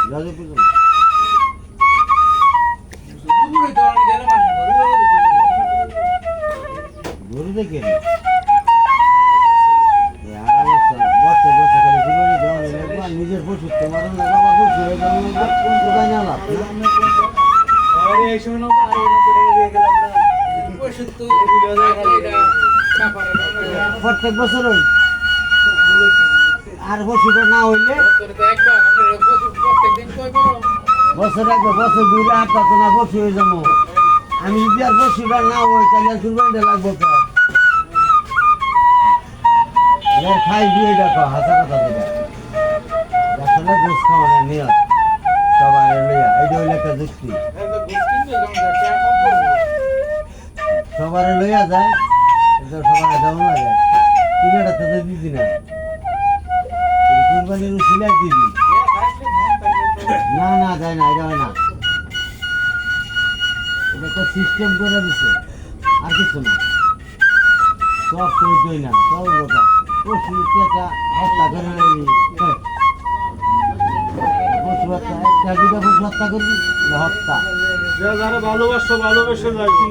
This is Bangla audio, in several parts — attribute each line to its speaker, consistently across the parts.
Speaker 1: যাদবপুর গরু দেখে নিজের পশু তোমার কোথায় না লাভ প্রত্যেক বছর ওই আর পশুটা না হইলে বছর একবার বছর দুইটা আটটা তো না পশু হয়ে যাবো আমি যদি আর পশুটা না হই তাহলে আর কুরবানিটা লাগবো খাই দিয়ে দেখো হাসা কথা যেটা আসলে গোস খাওয়ানোর নিয়ত সবাই লইয়া এইটা হইলে একটা যুক্তি সবার লইয়া যায় সবার দেওয়া না যায় কিনাটা তো দিদি না কুরবানির সিলাই দিবি না না যায় না এটা হয় না এটা একটা সিস্টেম করে দিছে আর কিছু না সব তৈরি না সব কথা পশু একটা হত্যা করে পশু হত্যা একটা দুটা পশু হত্যা করবি হত্যা
Speaker 2: যারা ভালোবাসো ভালোবেসে যাবো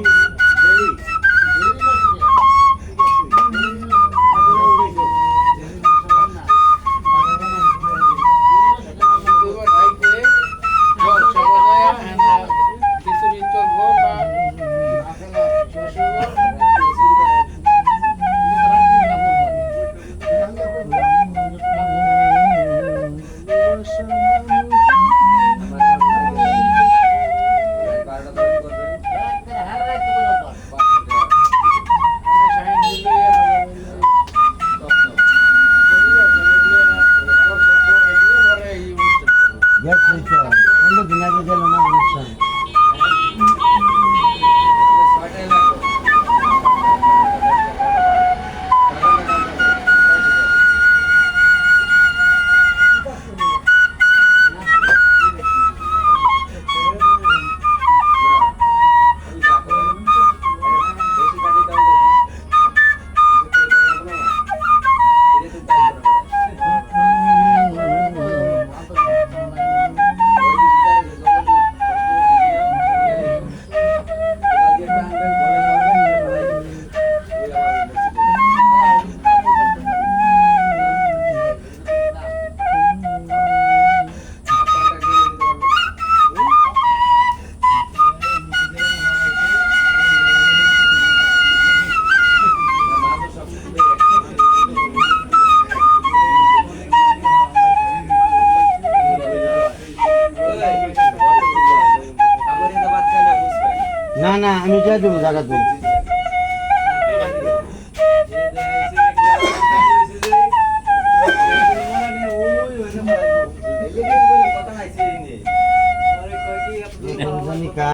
Speaker 1: না না আমি যাই দেবো জায়গা দেবো